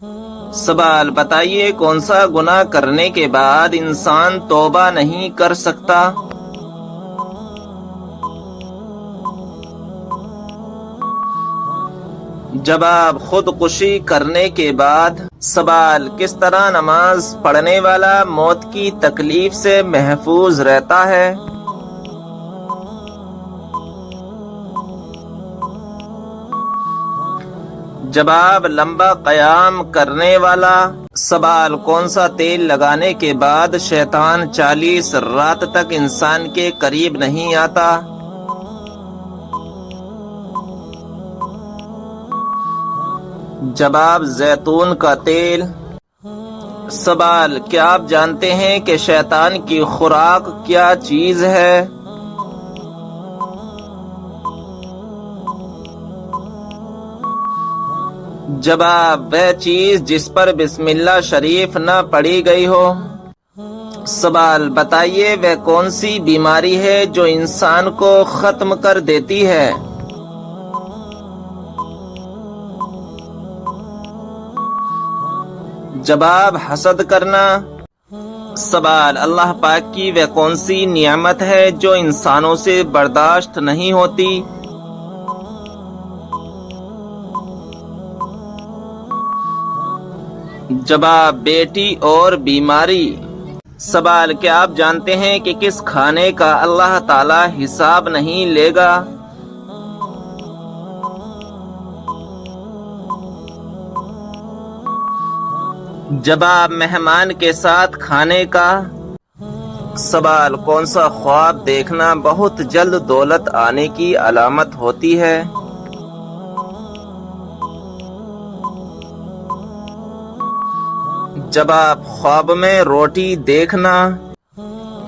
سوال بتائیے، کون سا گناہ کرنے کے بعد انسان توبہ نہیں کر سکتا؟ جواب، خودکشی کرنے کے بعد۔ سوال، کس طرح نماز پڑھنے والا موت کی تکلیف سے محفوظ رہتا ہے؟ جواب، لمبا قیام کرنے والا۔ سوال، کون سا تیل لگانے کے بعد شیطان 40 رات تک انسان کے قریب نہیں آتا؟ جواب، زیتون کا تیل۔ سوال، کیا آپ جانتے ہیں کہ شیطان کی خوراک کیا چیز ہے؟ جواب، وہ چیز جس پر بسم اللہ شریف نہ پڑھی گئی ہو۔ سوال، بتائیے وہ کون سی بیماری ہے جو انسان کو ختم کر دیتی ہے؟ جواب، حسد کرنا۔ سوال، اللہ پاک کی وہ کون سی نعمت ہے جو انسانوں سے برداشت نہیں ہوتی؟ جواب، بیٹی اور بیماری۔ سوال، کیا آپ جانتے ہیں کہ کس کھانے کا اللہ تعالی حساب نہیں لے گا؟ جواب، مہمان کے ساتھ کھانے کا۔ سوال، کون سا خواب دیکھنا بہت جلد دولت آنے کی علامت ہوتی ہے؟ جواب، خواب میں روٹی دیکھنا۔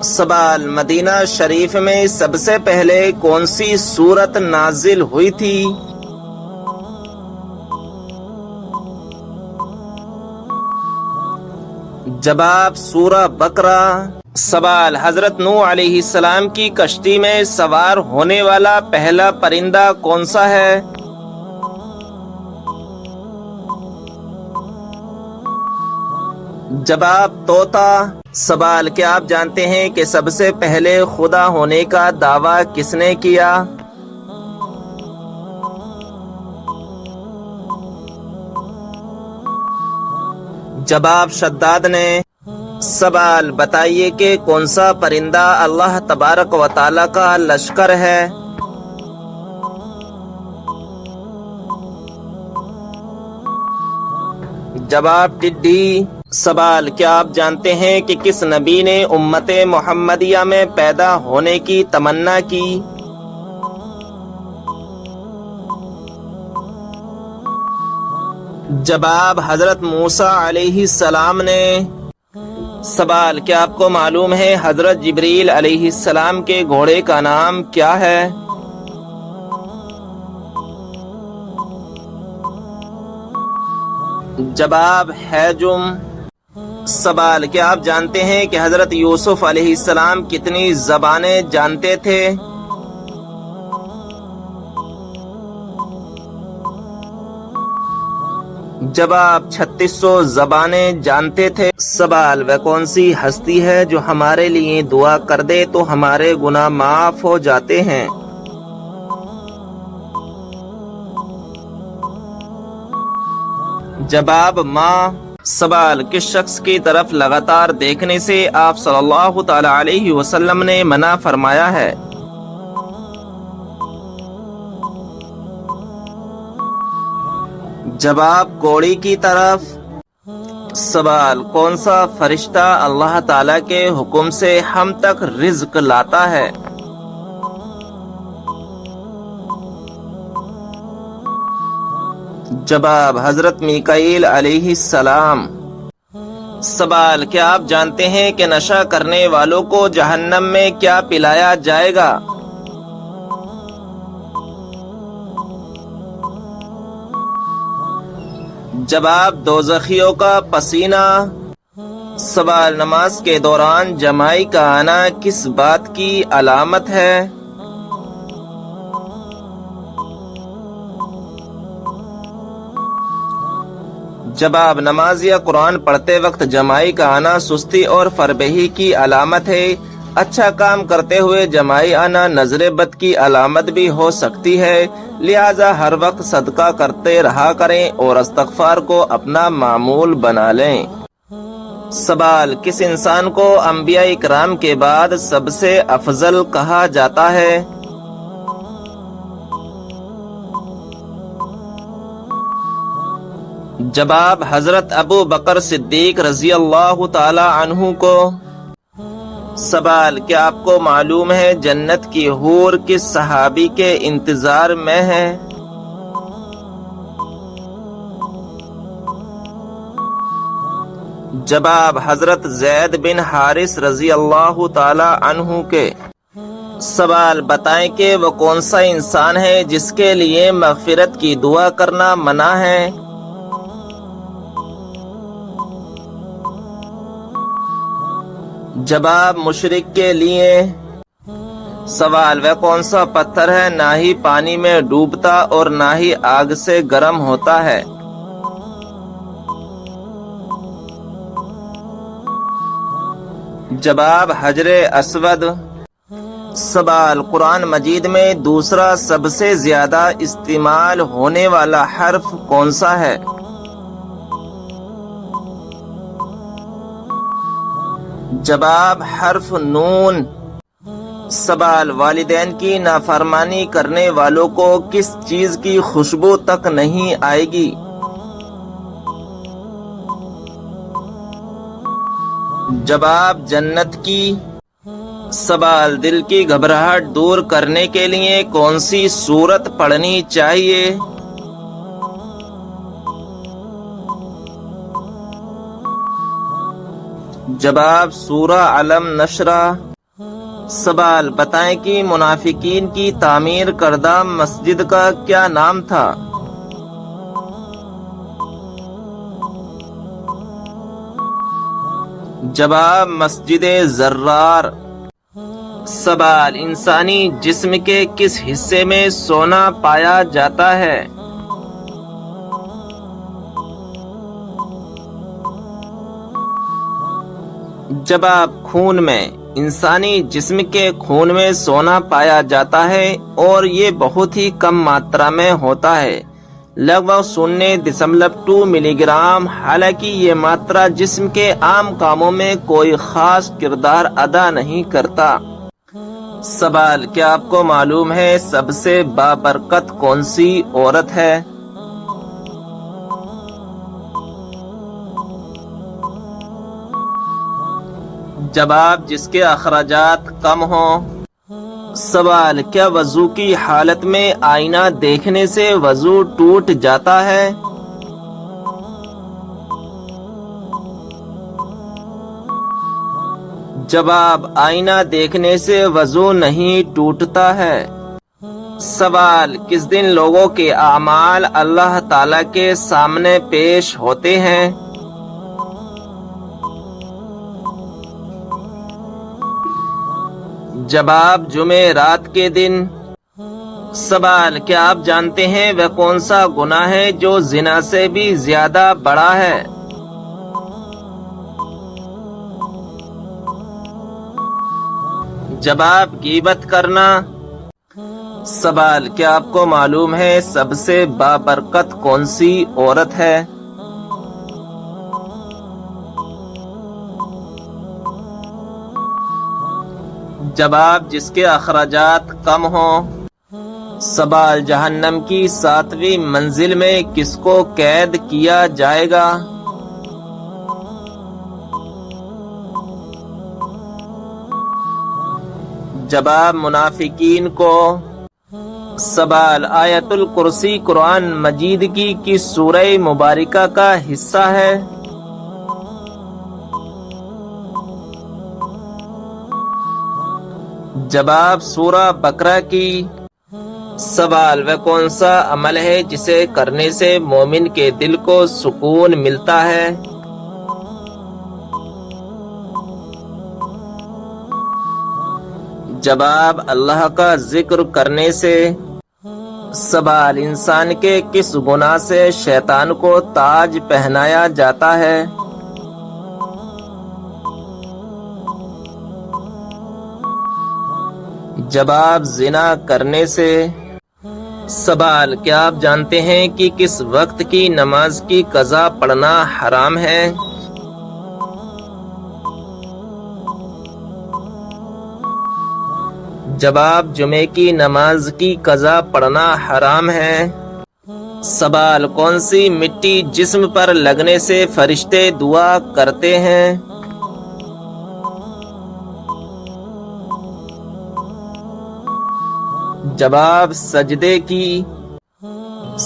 سوال، مدینہ شریف میں سب سے پہلے کون سی سورت نازل ہوئی تھی؟ جواب، سورہ بقرہ۔ سوال، حضرت نوح علیہ السلام کی کشتی میں سوار ہونے والا پہلا پرندہ کون سا ہے؟ جواب، طوطا۔ سوال، کیا آپ جانتے ہیں کہ سب سے پہلے خدا ہونے کا دعویٰ کس نے کیا؟ جواب، شداد نے۔ سوال، بتائیے کہ کون سا پرندہ اللہ تبارک و تعالی کا لشکر ہے؟ جواب، ٹڈی۔ سوال، کیا آپ جانتے ہیں کہ کس نبی نے امت محمدیہ میں پیدا ہونے کی تمنا کی؟ جواب، حضرت موسیٰ علیہ السلام نے۔ سوال، کیا آپ کو معلوم ہے حضرت جبریل علیہ السلام کے گھوڑے کا نام کیا ہے؟ جواب، حجم۔ سوال، کیا آپ جانتے ہیں کہ حضرت یوسف علیہ السلام کتنی زبانیں جانتے تھے؟ جواب، 3600 زبانیں جانتے تھے۔ سوال، وہ کون سی ہستی ہے جو ہمارے لیے دعا کر دے تو ہمارے گناہ معاف ہو جاتے ہیں؟ جواب، ماں۔ سوال، کس شخص کی طرف لگاتار دیکھنے سے آپ صلی اللہ تعالی علیہ وسلم نے منع فرمایا ہے؟ جواب، کوڑی کی طرف۔ سوال، کون سا فرشتہ اللہ تعالی کے حکم سے ہم تک رزق لاتا ہے؟ جواب، حضرت میکائیل علیہ السلام۔ سوال، کیا آپ جانتے ہیں کہ نشہ کرنے والوں کو جہنم میں کیا پلایا جائے گا؟ جواب، دوزخیوں کا پسینہ۔ سوال، نماز کے دوران جمائی کا آنا کس بات کی علامت ہے؟ جواب: نماز یا قرآن پڑھتے وقت جمائی کا آنا سستی اور فربہی کی علامت ہے۔ اچھا کام کرتے ہوئے جمائی آنا نظر بد کی علامت بھی ہو سکتی ہے، لہذا ہر وقت صدقہ کرتے رہا کریں اور استغفار کو اپنا معمول بنا لیں۔ سوال: کس انسان کو انبیاء اکرام کے بعد سب سے افضل کہا جاتا ہے؟ جواب: حضرت ابو بکر صدیق رضی اللہ تعالی عنہ کو۔ سوال: کیا آپ کو معلوم ہے جنت کی حور کس صحابی کے انتظار میں ہے؟ جواب: حضرت زید بن حارث رضی اللہ تعالی عنہ کے۔ سوال: بتائیں کہ وہ کون سا انسان ہے جس کے لیے مغفرت کی دعا کرنا منع ہے؟ جواب: مشرک کے لیے۔ سوال: وہ کون سا پتھر ہے نہ ہی پانی میں ڈوبتا اور نہ ہی آگ سے گرم ہوتا ہے؟ جواب: حجر اسود۔ سوال: قرآن مجید میں دوسرا سب سے زیادہ استعمال ہونے والا حرف کون سا ہے؟ جواب: حرف نون۔ سوال: والدین کی نافرمانی کرنے والوں کو کس چیز کی خوشبو تک نہیں آئے گی؟ جواب: جنت کی۔ سوال: دل کی گھبراہٹ دور کرنے کے لیے کون سی سورت پڑھنی چاہیے؟ جواب: سورہ علم نشرہ۔ سوال: بتائیں کہ منافقین کی تعمیر کردہ مسجد کا کیا نام تھا؟ جواب: مسجد زرار۔ سوال: انسانی جسم کے کس حصے میں سونا پایا جاتا ہے؟ جواب: خون میں۔ انسانی جسم کے خون میں سونا پایا جاتا ہے اور یہ بہت ہی کم ماترا میں ہوتا ہے، لگ بھگ 0.2 ملی گرام۔ حالانکہ یہ ماترا جسم کے عام کاموں میں کوئی خاص کردار ادا نہیں کرتا۔ سوال: کیا آپ کو معلوم ہے سب سے بابرکت کون سی عورت ہے؟ جواب: جس کے اخراجات کم ہوں۔ سوال: کیا وضو کی حالت میں آئینہ دیکھنے سے وضو ٹوٹ جاتا ہے؟ جواب: آئینہ دیکھنے سے وضو نہیں ٹوٹتا ہے۔ سوال: کس دن لوگوں کے اعمال اللہ تعالی کے سامنے پیش ہوتے ہیں؟ جواب: جمعرات کے دن۔ سوال: کیا آپ جانتے ہیں وہ کون سا گناہ ہے جو زنا سے بھی زیادہ بڑا ہے؟ جواب: غیبت کرنا۔ سوال: کیا آپ کو معلوم ہے سب سے بابرکت کون سی عورت ہے؟ جواب: جس کے اخراجات کم ہوں۔ سوال: جہنم کی 7ویں منزل میں کس کو قید کیا جائے گا؟ جواب: منافقین کو۔ سوال: آیت الکرسی قرآن مجید کی کس سورہ مبارکہ کا حصہ ہے؟ جواب: سورہ بقرہ کی۔ سوال: وہ کون سا عمل ہے جسے کرنے سے مومن کے دل کو سکون ملتا ہے؟ جواب: اللہ کا ذکر کرنے سے۔ سوال، انسان کے کس گناہ سے شیطان کو تاج پہنایا جاتا ہے؟ جواب، زنا کرنے سے۔ سوال، کیا آپ جانتے ہیں کہ کس وقت کی نماز کی قضا پڑھنا حرام ہے؟ جواب، جمعے کی نماز کی قضا پڑھنا حرام ہے۔ سوال، کون سی مٹی جسم پر لگنے سے فرشتے دعا کرتے ہیں؟ جواب، سجدے کی۔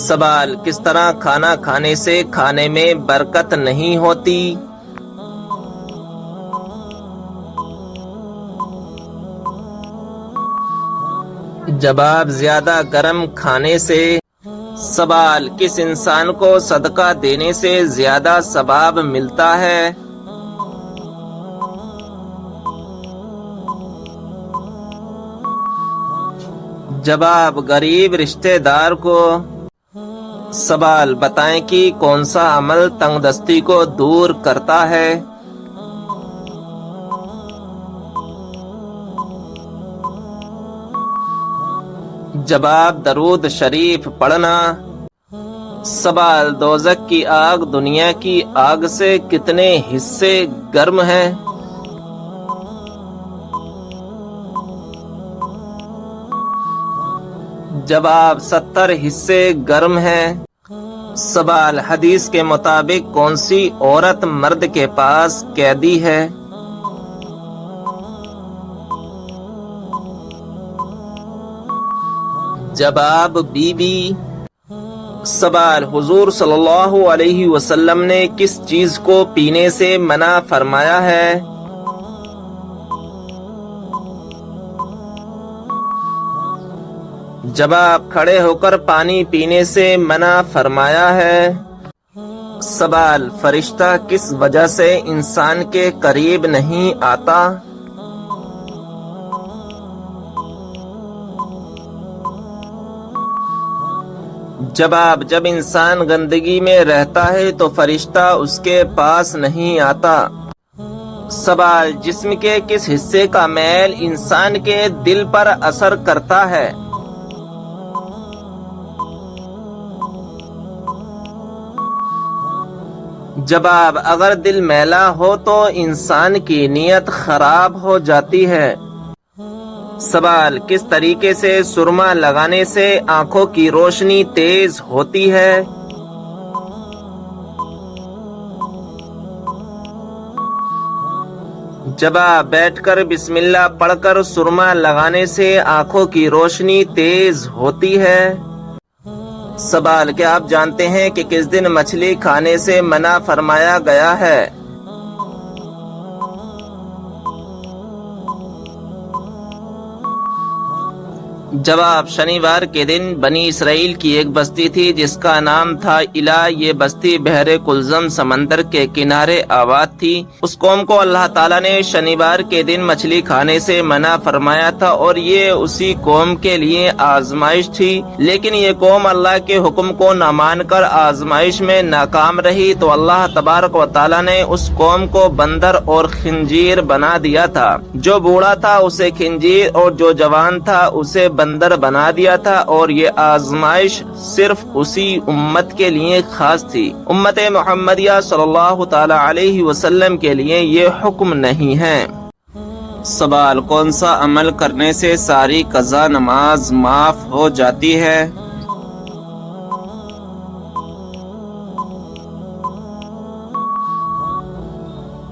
سوال، کس طرح کھانا کھانے سے کھانے میں برکت نہیں ہوتی؟ جواب، زیادہ گرم کھانے سے۔ سوال، کس انسان کو صدقہ دینے سے زیادہ ثواب ملتا ہے؟ جواب، غریب رشتہ دار کو۔ سوال، بتائیں کہ کون سا عمل تنگ دستی کو دور کرتا ہے؟ جواب، درود شریف پڑھنا۔ سوال، دوزخ کی آگ دنیا کی آگ سے کتنے حصے گرم ہے؟ جواب، 70 حصے گرم ہے۔ سوال، حدیث کے مطابق کون سی عورت مرد کے پاس قیدی ہے؟ جواب، بی بی۔ سوال، حضور صلی اللہ علیہ وسلم نے کس چیز کو پینے سے منع فرمایا ہے؟ جواب، کھڑے ہو کر پانی پینے سے منع فرمایا ہے۔ سوال، فرشتہ کس وجہ سے انسان کے قریب نہیں آتا؟ جواب، جب انسان گندگی میں رہتا ہے تو فرشتہ اس کے پاس نہیں آتا۔ سوال، جسم کے کس حصے کا میل انسان کے دل پر اثر کرتا ہے؟ جواب، اگر دل میلا ہو تو انسان کی نیت خراب ہو جاتی ہے۔ سوال، کس طریقے سے سرما لگانے سے آنکھوں کی روشنی تیز ہوتی ہے؟ جواب، بیٹھ کر بسم اللہ پڑھ کر سرما لگانے سے آنکھوں کی روشنی تیز ہوتی ہے۔ سوال، کیا آپ جانتے ہیں کہ کس دن مچھلی کھانے سے منع فرمایا گیا ہے؟ جواب، شنیوار کے دن بنی اسرائیل کی ایک بستی تھی جس کا نام تھا الا۔ یہ بستی بحر کلزم سمندر کے کنارے آباد تھی۔ اس قوم کو اللہ تعالیٰ نے شنیوار کے دن مچھلی کھانے سے منع فرمایا تھا اور یہ اسی قوم کے لیے آزمائش تھی، لیکن یہ قوم اللہ کے حکم کو نہ مان کر آزمائش میں ناکام رہی تو اللہ تبارک و تعالیٰ نے اس قوم کو بندر اور خنزیر بنا دیا تھا۔ جو بوڑھا تھا اسے خنزیر اور جو جوان تھا اسے بندر بنا دیا تھا، اور یہ آزمائش صرف اسی امت کے لیے خاص تھی۔ امت محمدیہ صلی اللہ تعالی علیہ وسلم کے لیے یہ حکم نہیں ہے۔ سوال، کون سا عمل کرنے سے ساری قضا نماز معاف ہو جاتی ہے؟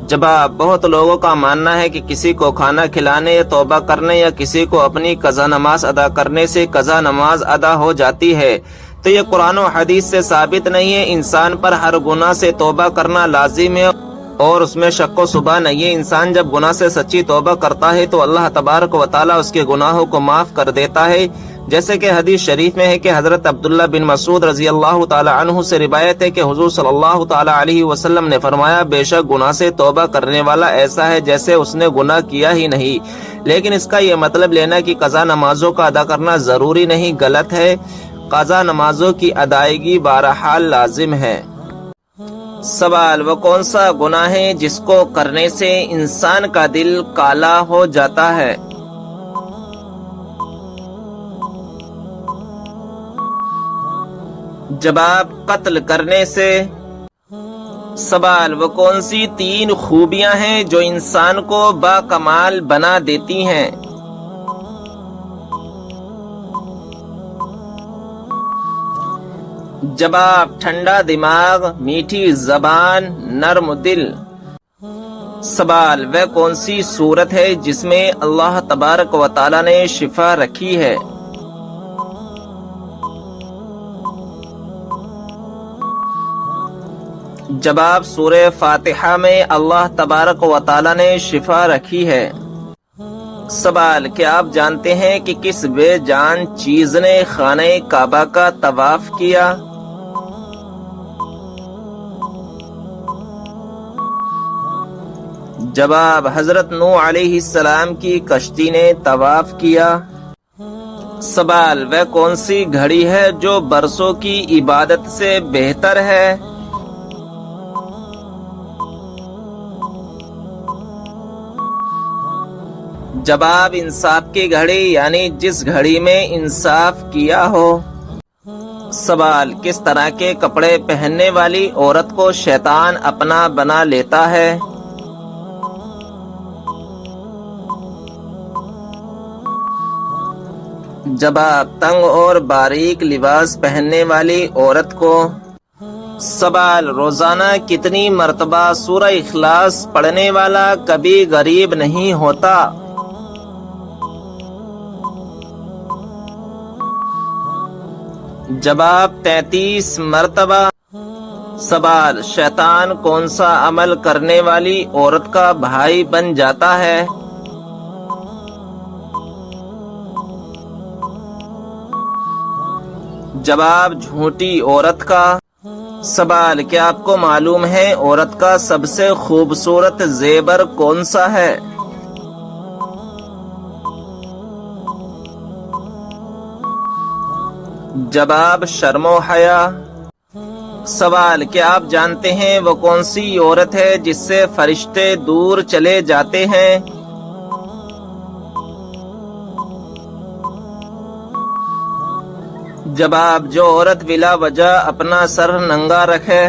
جواب، بہت لوگوں کا ماننا ہے کہ کسی کو کھانا کھلانے یا توبہ کرنے یا کسی کو اپنی قضا نماز ادا کرنے سے قضا نماز ادا ہو جاتی ہے، تو یہ قرآن و حدیث سے ثابت نہیں ہے۔ انسان پر ہر گناہ سے توبہ کرنا لازم ہے اور اس میں شک و شبہ نہیں ہے۔ انسان جب گناہ سے سچی توبہ کرتا ہے تو اللہ تبارک و تعالیٰ اس کے گناہوں کو معاف کر دیتا ہے، جیسے کہ حدیث شریف میں ہے کہ حضرت عبداللہ بن مسعود رضی اللہ تعالی عنہ سے روایت ہے کہ حضور صلی اللہ تعالی علیہ وسلم نے فرمایا، بے شک گناہ سے توبہ کرنے والا ایسا ہے جیسے اس نے گناہ کیا ہی نہیں۔ لیکن اس کا یہ مطلب لینا کہ قضا نمازوں کا ادا کرنا ضروری نہیں، غلط ہے۔ قضا نمازوں کی ادائیگی بہرحال لازم ہے۔ سوال، وہ کون سا گناہ ہے جس کو کرنے سے انسان کا دل کالا ہو جاتا ہے؟ جواب، قتل کرنے سے۔ سوال، وہ کون سی 3 خوبیاں ہیں جو انسان کو باکمال بنا دیتی ہیں؟ جواب، ٹھنڈا دماغ، میٹھی زبان، نرم دل۔ سوال، وہ کون سی صورت ہے جس میں اللہ تبارک و تعالی نے شفا رکھی ہے؟ جواب، سورہ فاتحہ میں اللہ تبارک و تعالی نے شفا رکھی ہے۔ سوال، کیا آپ جانتے ہیں کہ کس بے جان چیز نے خانہ کعبہ کا طواف کیا؟ جواب، حضرت نوح علیہ السلام کی کشتی نے طواف کیا۔ سوال، وہ کون سی گھڑی ہے جو برسوں کی عبادت سے بہتر ہے؟ جواب، انصاف کی گھڑی، یعنی جس گھڑی میں انصاف کیا ہو۔ سوال، کس طرح کے کپڑے پہننے والی عورت کو شیطان اپنا بنا لیتا ہے؟ جواب، تنگ اور باریک لباس پہننے والی عورت کو۔ سوال، روزانہ کتنی مرتبہ سورہ اخلاص پڑھنے والا کبھی غریب نہیں ہوتا؟ جواب، 33 مرتبہ۔ سوال، شیطان کون سا عمل کرنے والی عورت کا بھائی بن جاتا ہے؟ جواب، جھوٹی عورت کا۔ سوال، کیا آپ کو معلوم ہے عورت کا سب سے خوبصورت زیور کون سا ہے؟ جواب، شرم و حیا۔ سوال، کیا آپ جانتے ہیں وہ کون سی عورت ہے جس سے فرشتے دور چلے جاتے ہیں؟ جواب، جو عورت بلا وجہ اپنا سر ننگا رکھے۔